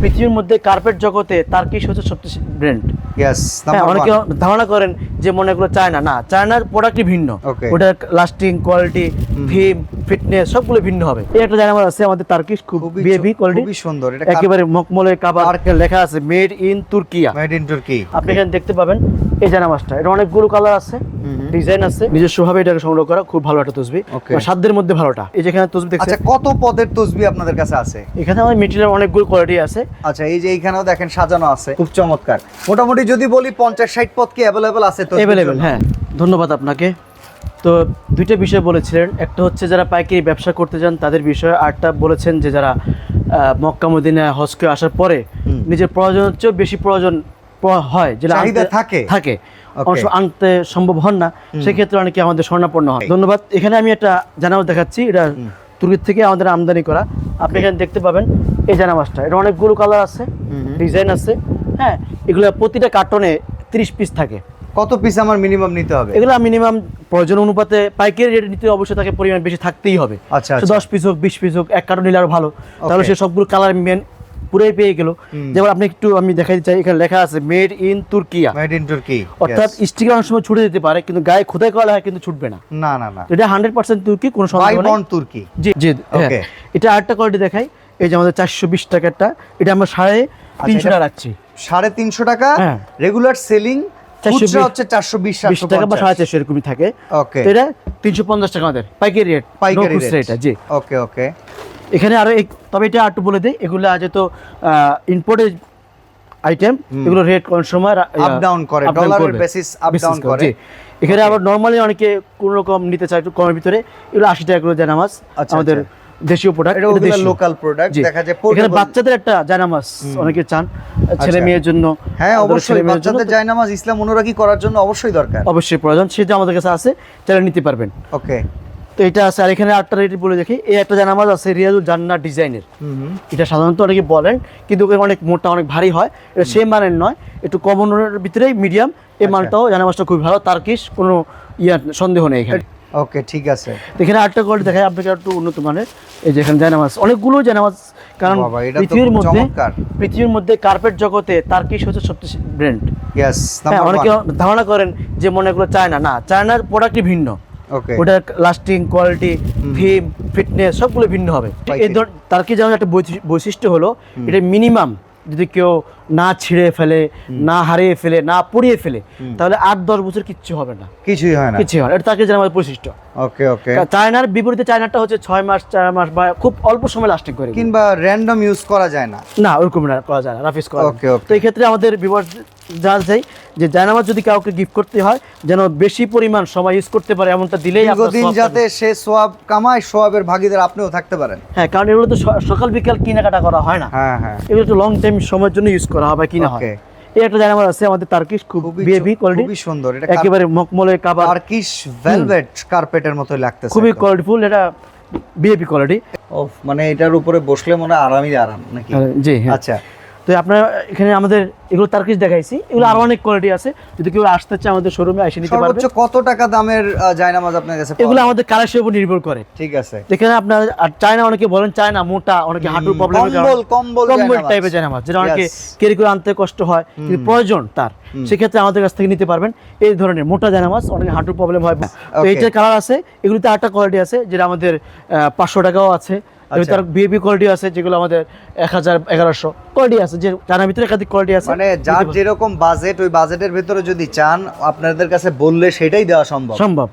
পৃথিবীর মধ্যে কার্পেট জগতে তার্কিশ হচ্ছে সবচেয়ে ব্র্যান্ড। ইয়েস, অনেকে ধারণা করেন যে মনে এগুলো চায়না, না, চায়নার প্রোডাক্টই ভিন্ন। ওটার লাস্টিং, কোয়ালিটি, থিম, ফিটনেস সবগুলো ভিন্ন হবে। এই একটা জানামার আছে আমাদের তার্কিশ, খুব বেবি কোয়ালিটি, খুবই সুন্দর। এটা একেবারে মকমলে কাভার লেখা আছে made in Türkiye. Made in তুর্কি। আপনি এখানে দেখতে পাবেন এই জানামাসটা, এটা অনেকগুলো কালার আছে, ডিজাইন আছে, নিজস্ব ভাবে এটাকে সংগ্রহ করা, খুব ভালো একটা তসবি, সাধ্যের মধ্যে ভালোটা। এই যে এখানে তসবি দেখছেন। আচ্ছা, কত পদের তসবি আপনাদের কাছে আছে? এখানে আমার মেটেরিয়াল অনেকগুলো কোয়ালিটি আছে। আচ্ছা, এই যে এইখানেও দেখেন সাজানো আছে, খুব চমৎকার। মোটামুটি যদি বলি 50-60 পদ কি अवेलेबल আছে? তো अवेलेबल, হ্যাঁ। ধন্যবাদ আপনাকে। তো দুইটা বিষয় বলেছিলেন, একটা হচ্ছে যারা পাইকারি ব্যবসা করতে চান তাদের বিষয়, আরটা বলেছেন যে যারা মক্কা মদিনা হজ করে আসার পরে নিজের প্রয়োজনের চেয়েও বেশি প্রয়োজন হয়, যেটা চাহিদা থাকে আনতে সম্ভব হন না, সেক্ষেত্রে অনেকে আমাদের স্বর্ণাপন্ন হয়। ধন্যবাদ। এখানে আমি একটা জানামাজ দেখাচ্ছি, এটা তুর্কি থেকে আমাদের আমদানি করা। আপনি এখানে দেখতে পাবেন এই জানামাজটা, এটা অনেকগুলো কালার আছে, ডিজাইন আছে, হ্যাঁ। এগুলো প্রতিটা কার্টনে 30 পিস থাকে। কত পিস আমার মিনিমাম নিতে হবে? এগুলো মিনিমাম প্রয়োজন অনুপাতে পাইকারি রেট নিতে অবশ্যই তাকে পরিমাণ বেশি থাকতেই হবে। আচ্ছা, 10 পিস হোক, 20 পিস হোক, এক কার্টন নিলে আরো ভালো, তাহলে সে সবগুলো কালার মেন পুরোই পেয়ে গেল। যেমন আপনি একটু আমি দেখাই চাই, এখানে লেখা আছে made in Türkiye. Made in তুর্কি, অর্থাৎ স্টিকার অনেক সময় ছুটে যেতে পারে, কিন্তু গায়ে খোদাই করা হয় কিন্তু ছুটবে না। না না না, এটা 100% তুর্কি, কোনো সন্দেহ নেই। বাইবন তুর্কি। জি জি, ওকে। এটা আরেকটা কোয়ালিটি দেখাই, এই যে আমাদের 420 টাকারটা, এটা আমরা 350 টাকা রাখছি। 350 টাকা রেগুলার সেলিং, খুচরা হচ্ছে 420 টাকা বা 450 এরকমই থাকে। ওকে, তো এটা 350 টাকা আমাদের পাইকারি রেট, পাইকারি রেট এটা। জি, ওকে ওকে। এখানে আরো তবে এটা একটু বলে দেই, এগুলো আজ তো ইম্পোর্টেড আইটেম, এগুলো রেট কোন সময় আপ ডাউন করে, ডলারের বেসিস আপ ডাউন করে। এখানে আবার নরমালি অনেকে কোন রকম নিতে চায় একটু কমের ভিতরে, এগুলো 80 টাকা করে জানামাজ, আমাদের দেশীয় প্রোডাক্ট, এটা ওগুলো লোকাল প্রোডাক্ট। দেখা যায় এখানে বাচ্চাদের একটা জানামাজ অনেকে চান, ছেলে মেয়ের জন্য। হ্যাঁ, অবশ্যই বাচ্চাদের জায়নামাজ ইসলাম অনুরাগী করার জন্য অবশ্যই দরকার, অবশ্যই প্রয়োজন, সেটা আমাদের কাছে আছে, চাইলে নিতে পারবেন। ওকে, তো এটা আছে। আর এখানে আটটা রেট বলে দেখি, এই একটা জানামাজ আছে রিয়াজুল জান্নাত ডিজাইনের। এটা সাধারণত অনেকে বলেন, কিন্তু অনেক মোটা, অনেক ভারী হয়। এটা সেম মানের নয়, একটু কমনের ভিতরেই মিডিয়াম। এই মালটাও জানামাজটা খুব ভালো, তার্কিশ, কোনো সন্দেহ নেই এখানে। ওকে, ঠিক আছে। এখানে আটটা কোয়ালিটি দেখায় আপনাকে, একটু উন্নত মানের। এই যে এখানে জানামাজ, অনেকগুলো জানামাজ, কারণ পৃথিবীর মধ্যে কার্পেট জগতে তার্কিশ হচ্ছে সবচেয়ে ব্র্যান্ড। ইয়েস, অনেকে ধারণা করেন যে মনে এগুলো চায়না, না, চায়নার প্রোডাক্টই ভিন্ন। ওটার লাস্টিং, কোয়ালিটি, থিম, ফিটনেস সবগুলো ভিন্ন হবে। এই তার্কি যেমন একটা বৈশিষ্ট্য হলো, এটা মিনিমাম যদি কেউ না ছিঁড়ে ফেলে, না হারিয়ে ফেলে, না পুড়িয়ে ফেলে, তাহলে 8-10 বছর কিচ্ছু হবে না, কিছুই হয় না। এটা তার্কি যেমন আমাদের বৈশিষ্ট্য। ওকে ওকে। চায়নার বিপরীতে চায়নাটা হচ্ছে 6 মাস, 4 মাস বা খুব অল্প সময় লাস্টিং করে, কিংবা র্যান্ডম ইউজ করা যায় না, ওরকম করা যায় না, রাফিস করা। তো এই ক্ষেত্রে আমাদের ভিউয়ার্স জানতে চাই যে জায়নামাজ যদি কাউকে গিফট করতে হয়, যেন বেশি পরিমাণ সময় ইউজ করতে পারে, এমনটা দিলেই দীর্ঘদিন যাতে সে সোয়াব কামায়, সোয়াবের ভাগীদার আপনিও থাকতে পারেন। হ্যাঁ, কারণ এগুলো তো সকাল বিকাল কেনাকাটা করা হয় না। হ্যাঁ হ্যাঁ, এগুলো তো লং টাইম সময়ের জন্য ইউজ করা হয়, কিনা হয়। এই একটা জানামাজ আছে আমাদের তার্কিশ, খুব বেবি কোয়ালিটি, খুবই সুন্দর। এটা একেবারে মকমলে কাভার, তার্কিশ ভেলভেট কার্পেটের মতোই লাগতেছে, খুবই কোয়ালিটিফুল। এটা বিএপি কোয়ালিটি, মানে এটার উপরে বসলে মনে হয় আরামই আরাম নাকি? জি, আচ্ছা। তো আপনার এখানে আমাদের এগুলো তার্কিশ দেখাইছি, এগুলো আরো অনেক কোয়ালিটি আছে, যদি কেউ আসতে চায় আমাদের শোরুমে এসে নিতে পারবে। সর্বোচ্চ কত টাকা দামের জায়নামাজ আপনার কাছে? এগুলো আমাদের কালারের উপর নির্ভর করে। ঠিক আছে। এখানে আপনার চায়না, অনেকে বলেন চায়না মোটা, অনেকে হাঁটুর প্রবলেম, কম্বল টাইপের জায়নামাজ, যেটা অনেকে ক্যারি করে আনতে কষ্ট হয়, কিন্তু প্রয়োজন তার, সেক্ষেত্রে আমাদের কাছ থেকে নিতে পারবেন। এই ধরনের মোটা জায়নামাজ, অনেকে হাঁটুর প্রবলেম হয়। তো এইটার কালার আছে, এগুলোতে 8টা কোয়ালিটি আছে, যেটা আমাদের 500 টাকাও আছে। তার বিএপি কোয়ালিটি আছে, যেগুলো আমাদের 1000, 1100 কোয়ালিটি আছে, যে জানার ভিতরে একাধিক কোয়ালিটি আছে। মানে যার যেরকম বাজেট, ওই বাজেটের ভিতরে যদি চান, আপনাদের কাছে বললে সেটাই দেওয়া সম্ভব।